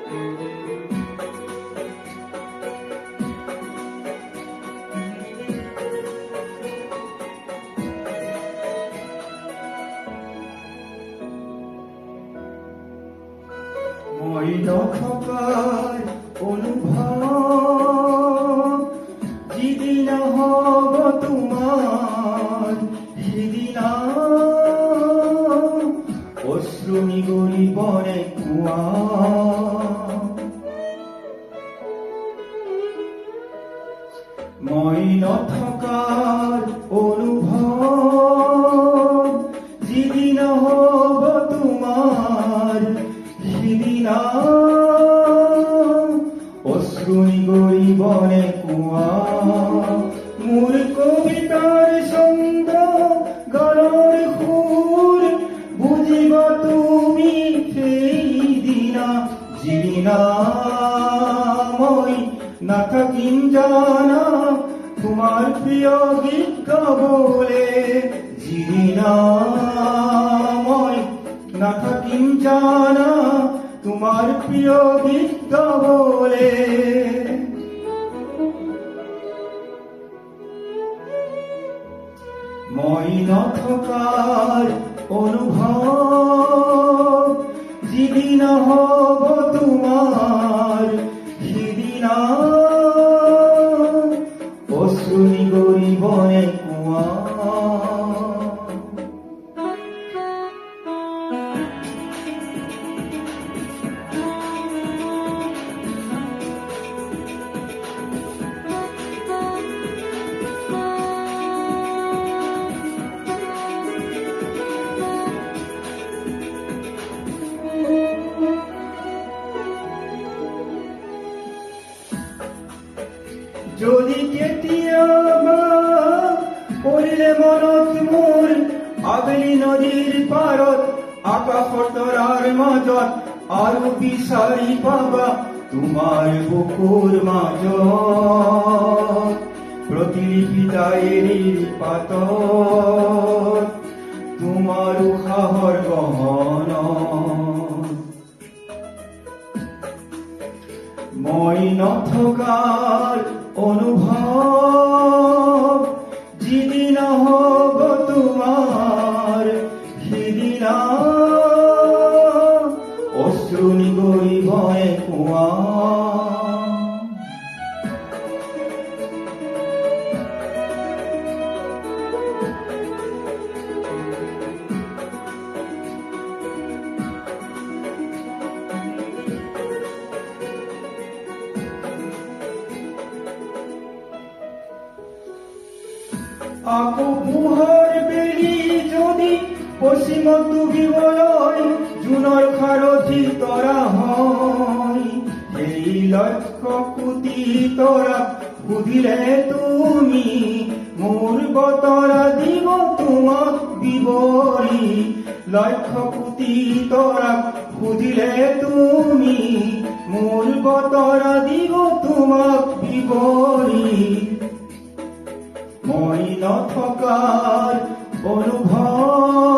মই নথকাৰ অনুভৱ যিদিনা হ'ব তোমাৰ সিদিনা অশ্ৰু নিগৰিবনে কোৱা। মই নথকাৰ অনুভৱ যিদিনা হ'ব তোমাৰ সিদিনা অশ্ৰু নিগৰিবনে কোৱা। মোৰ কবিতাৰ ছন্দ গানৰ সুৰ বুজিবা তুমি সেইদিনা যিদিনা মই নাথাকিম জানা তোমাৰ প্ৰিয় গীত গাবলে। যিদিনা মই নাথাকিম জানা তোমাৰ প্ৰিয় গীত গাবলে। মই নথকাৰ অনুভৱ যিদিনা হ'ব তোমাৰ সিদিনা অশ্ৰু নিগৰিবনে কোৱা। যদি কেতিয়াবা পৰিলে মনত মোৰ আবেলি নদীৰ পাৰত আকাশৰ তৰাৰ মাজত আৰু বিচাৰি পাবা তোমাৰ বুকুৰ মাজত প্ৰতিলিপি ডায়েৰীৰ পাতত তোমাৰ উশাহৰ গহনত। মই নথকাৰ অনুভৱ যিদিনা হ'ব তোমাৰ সিদিনা অশ্ৰু নিগৰিবনে কোৱা। আকৌ পোহৰ বেলি যদি পশ্চিমত ডুবিবলৈ জোনৰ সাৰথি তৰা হয়, সেই লক্ষ্য কোটি তৰাক সুধিলে তুমি মোৰ বতৰা দিব তোমাক বিৱৰি। লক্ষ্য কোটি তৰাক সুধিলে তুমি মোৰ বতৰা দিব তোমাক বিৱৰি। মই নথকাৰ অনুভৱ